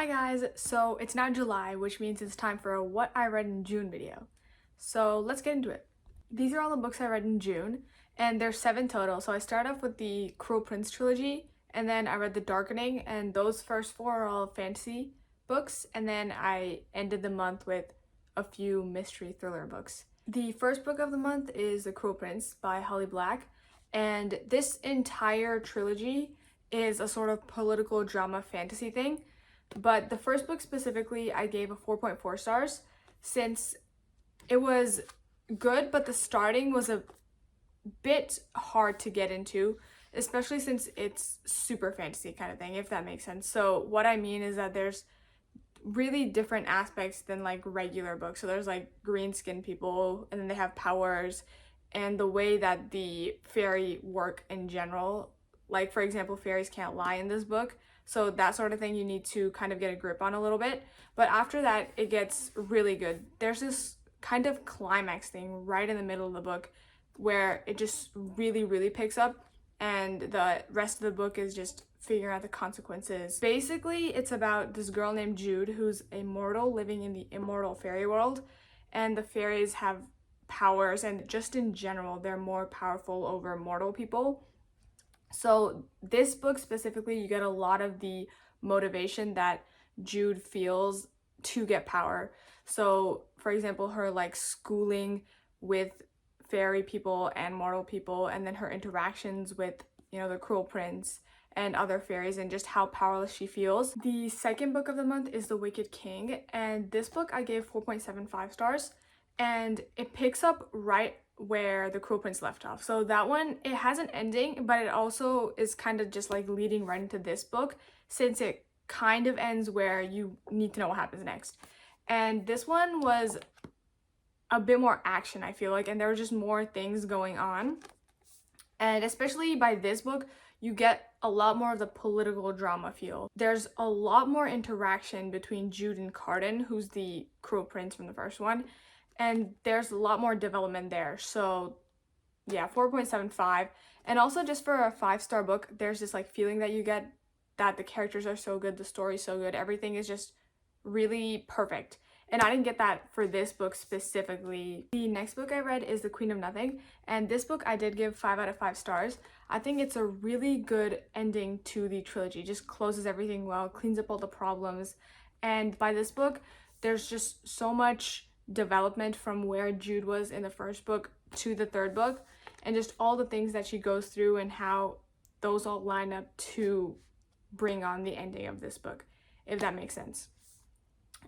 Hi guys, so it's now July, which means it's time for a What I Read in June video. So let's get into it. These are all the books I read in June, and there's 7 total. So I start off with the Cruel Prince trilogy, and then I read The Darkening, and those first 4 are all fantasy books, and then I ended the month with a few mystery thriller books. The first book of the month is The Cruel Prince by Holly Black, and this entire trilogy is a sort of political drama fantasy thing. But the first book specifically, I gave a 4.4 stars since it was good, but the starting was a bit hard to get into, especially since it's super fantasy kind of thing, if that makes sense. So what I mean is that there's really different aspects than like regular books. So there's like green skinned people, and then they have powers, and the way that the fairy work in general. Like, for example, fairies can't lie in this book. So that sort of thing you need to kind of get a grip on a little bit. But after that, it gets really good. There's this kind of climax thing right in the middle of the book where it just really, really picks up, and the rest of the book is just figuring out the consequences. Basically, it's about this girl named Jude who's immortal living in the immortal fairy world, and the fairies have powers, and just in general, they're more powerful over mortal people. So this book specifically, you get a lot of the motivation that Jude feels to get power. So for example, her like schooling with fairy people and mortal people, and then her interactions with, the Cruel Prince and other fairies, and just how powerless she feels. The second book of the month is The Wicked King, and this book I gave 4.75 stars, and it picks up right where The Cruel Prince left off. So that one, it has an ending, but it also is kind of just like leading right into this book, since it kind of ends where you need to know what happens next. And this one was a bit more action, I feel like, and there were just more things going on. And especially by this book, you get a lot more of the political drama feel. There's a lot more interaction between Jude and Cardan, who's the Cruel Prince from the first one, and there's a lot more development there. So yeah, 4.75. And also, just for a 5-star book, there's this like feeling that you get that the characters are so good, the story's so good, everything is just really perfect. And I didn't get that for this book specifically. The next book I read is The Queen of Nothing, and this book I did give 5 out of 5 stars. I think it's a really good ending to the trilogy. It just closes everything well, cleans up all the problems. And by this book, there's just so much development from where Jude was in the first book to the third book, and just all the things that she goes through and how those all line up to bring on the ending of this book, if that makes sense.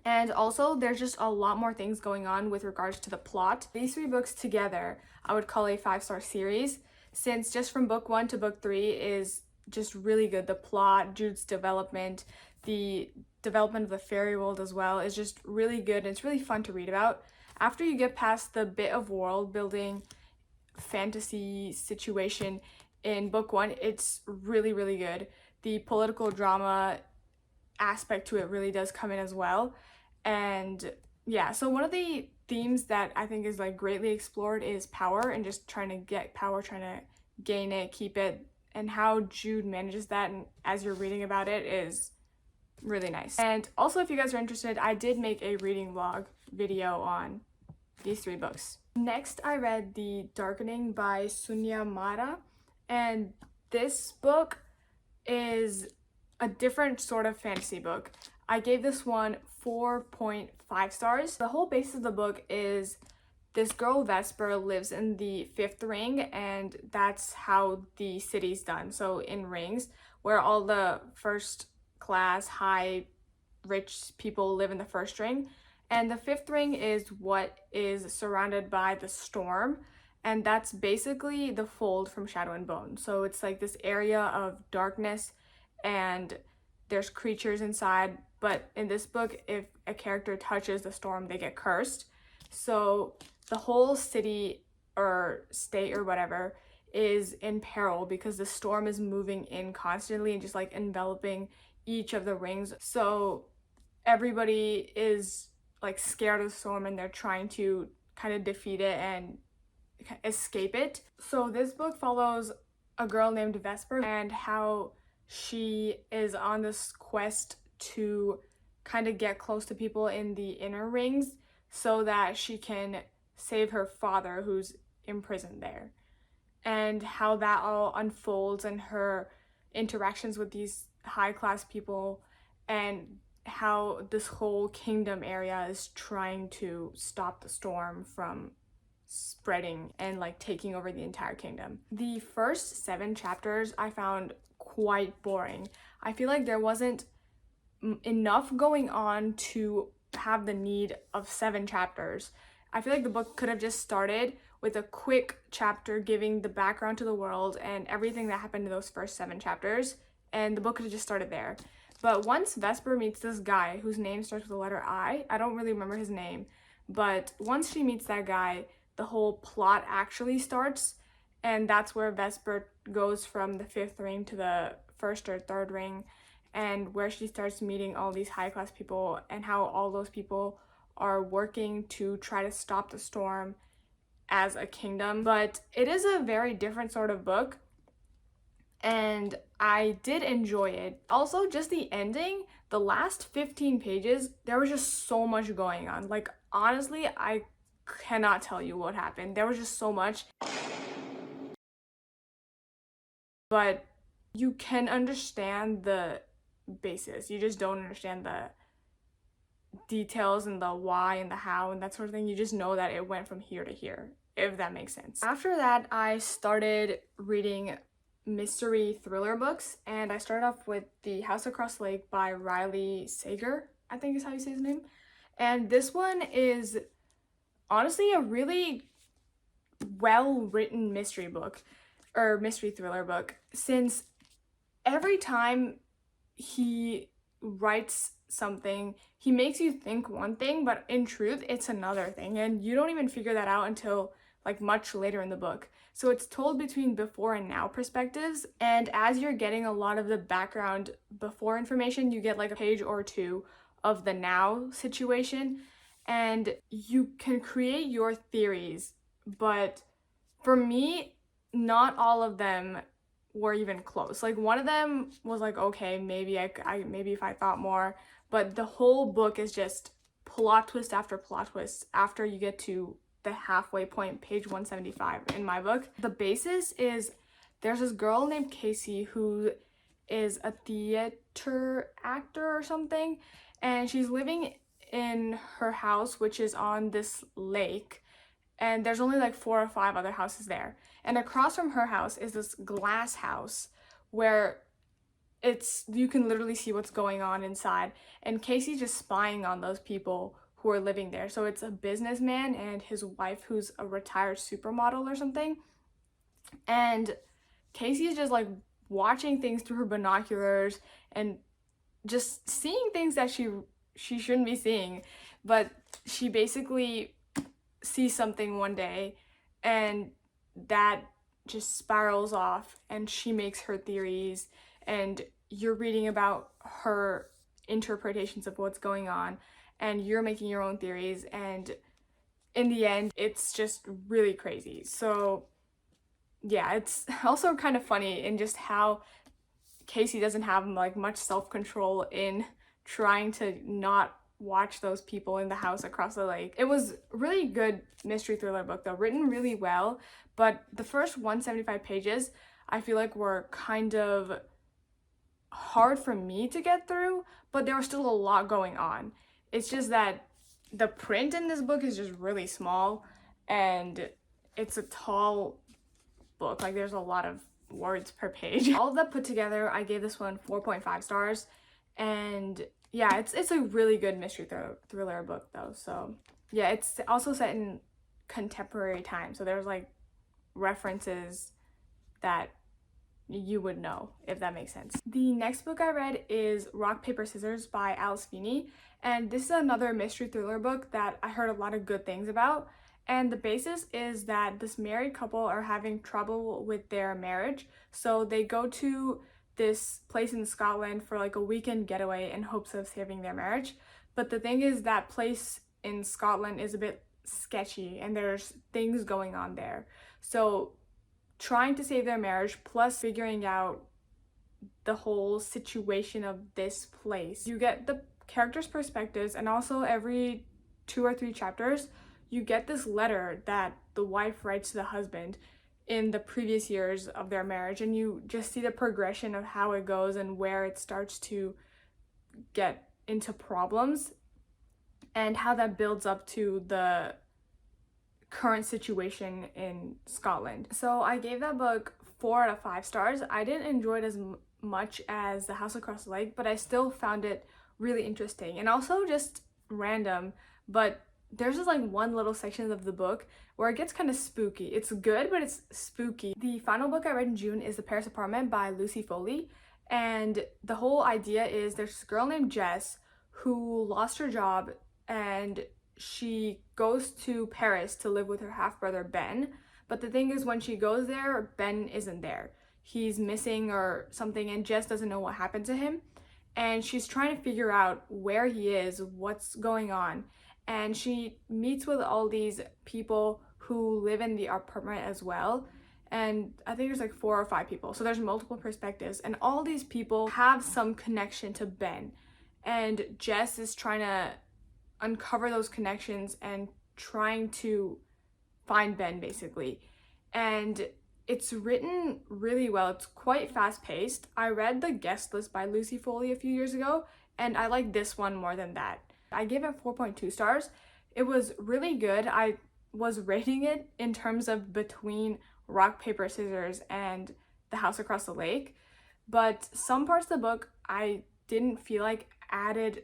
And also, there's just a lot more things going on with regards to the plot. These 3 books together, I would call a 5-star series, since just from book 1 to book 3 is just really good. The plot, Jude's development, the development of the fairy world as well is just really good, and it's really fun to read about. After you get past the bit of world building fantasy situation in book 1, it's really, really good. The political drama aspect to it really does come in as well. And yeah, so one of the themes that I think is like greatly explored is power, and just trying to get power, trying to gain it, keep it, and how Jude manages that, and as you're reading about it, is really nice. And also, if you guys are interested, I did make a reading vlog video on these 3 books. Next, I read The Darkening by Sunya Mara, and this book is a different sort of fantasy book. I gave this one 4.5 stars. The whole basis of the book is this girl Vesper lives in the 5th ring, and that's how the city's done. So in rings, where all the first class, high, rich people live in the 1st ring. And the 5th ring is what is surrounded by the storm, and that's basically the fold from Shadow and Bone. So it's like this area of darkness, and there's creatures inside, but in this book, if a character touches the storm, they get cursed. So the whole city or state or whatever is in peril because the storm is moving in constantly and just like enveloping each of the rings. So everybody is like scared of the storm, and they're trying to kind of defeat it and escape it. So this book follows a girl named Vesper and how she is on this quest to kind of get close to people in the inner rings so that she can save her father who's imprisoned there, and how that all unfolds and her interactions with these high class people, and how this whole kingdom area is trying to stop the storm from spreading and like taking over the entire kingdom. The first 7 chapters I found quite boring. I feel like there wasn't enough going on to have the need of 7 chapters. I feel like the book could have just started with a quick chapter giving the background to the world and everything that happened in those first 7 chapters, and the book could have just started there. But once Vesper meets this guy whose name starts with the letter I don't really remember his name, but once she meets that guy, the whole plot actually starts, and that's where Vesper goes from the 5th ring to the 1st or 3rd ring, and where she starts meeting all these high class people and how all those people are working to try to stop the storm as a kingdom. But it is a very different sort of book, and I did enjoy it. Also, just the ending, the last 15 pages, there was just so much going on. Like, honestly, I cannot tell you what happened. There was just so much. But you can understand the basis. You just don't understand the details and the why and the how and that sort of thing. You just know that it went from here to here, if that makes sense. After that, I started reading mystery thriller books, and I started off with The House Across the Lake by Riley Sager, I think is how you say his name. And this one is honestly a really well-written mystery book, or mystery thriller book, since every time he writes something, he makes you think one thing, but in truth, it's another thing, and you don't even figure that out until like much later in the book. So it's told between before and now perspectives, and as you're getting a lot of the background before information, you get like a page or 2 of the now situation, and you can create your theories. But for me, not all of them were even close. Like, one of them was like, okay, maybe maybe if I thought more, but the whole book is just plot twist after plot twist after you get to the halfway point, page 175 in my book. The basis is there's this girl named Casey who is a theater actor or something, and she's living in her house, which is on this lake, and there's only like 4 or 5 other houses there. And across from her house is this glass house where you can literally see what's going on inside, and Casey's just spying on those people who are living there. So it's a businessman and his wife who's a retired supermodel or something, and Casey is just like watching things through her binoculars and just seeing things that she shouldn't be seeing. But she basically sees something one day, and that just spirals off, and she makes her theories, and you're reading about her interpretations of what's going on, and you're making your own theories, and in the end, it's just really crazy. So yeah, it's also kind of funny in just how Casey doesn't have like much self-control in trying to not watch those people in the house across the lake. It was a really good mystery thriller book though, written really well, but the first 175 pages I feel like were kind of hard for me to get through, but there was still a lot going on. It's just that the print in this book is just really small, and it's a tall book. Like, there's a lot of words per page. All of that put together, I gave this one 4.5 stars, and yeah, it's a really good mystery thriller book though. So yeah, it's also set in contemporary time, so there's like references that you would know, if that makes sense. The next book I read is Rock, Paper, Scissors by Alice Feeney, and this is another mystery thriller book that I heard a lot of good things about. And the basis is that this married couple are having trouble with their marriage, so they go to this place in Scotland for like a weekend getaway in hopes of saving their marriage. But the thing is, that place in Scotland is a bit sketchy, and there's things going on there. So trying to save their marriage plus figuring out the whole situation of this place, you get the characters' perspectives, and also every 2 or 3 chapters, you get this letter that the wife writes to the husband in the previous years of their marriage, and you just see the progression of how it goes and where it starts to get into problems and how that builds up to the current situation in Scotland. So I gave that book 4 out of 5 stars. I didn't enjoy it as much as The House Across the Lake, but I still found it really interesting and also just random. But there's just like one little section of the book where it gets kind of spooky. It's good, but it's spooky. The final book I read in June is The Paris Apartment by Lucy Foley, and the whole idea is there's this girl named Jess who lost her job, and she goes to Paris to live with her half-brother Ben. But the thing is, when she goes there, Ben isn't there. He's missing or something, and Jess doesn't know what happened to him. And she's trying to figure out where he is, what's going on. And she meets with all these people who live in the apartment as well. And I think there's like 4 or 5 people. So there's multiple perspectives. And all these people have some connection to Ben. And Jess is trying to uncover those connections and trying to find Ben, basically. And it's written really well. It's quite fast-paced. I read The Guest List by Lucy Foley a few years ago, and I like this one more than that. I gave it 4.2 stars. It was really good. I was rating it in terms of between Rock, Paper, Scissors and The House Across the Lake, but some parts of the book I didn't feel like added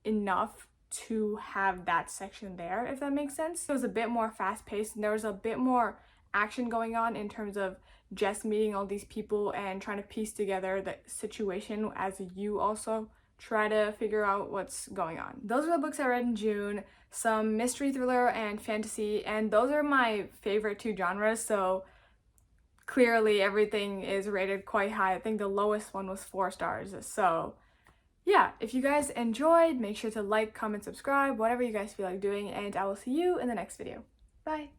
enough to have that section there, if that makes sense. It was a bit more fast-paced, and there was a bit more action going on in terms of Jess meeting all these people and trying to piece together the situation as you also try to figure out what's going on. Those are the books I read in June, some mystery, thriller, and fantasy, and those are my favorite 2 genres, so clearly everything is rated quite high. I think the lowest one was 4 stars, so yeah, if you guys enjoyed, make sure to like, comment, subscribe, whatever you guys feel like doing, and I will see you in the next video. Bye!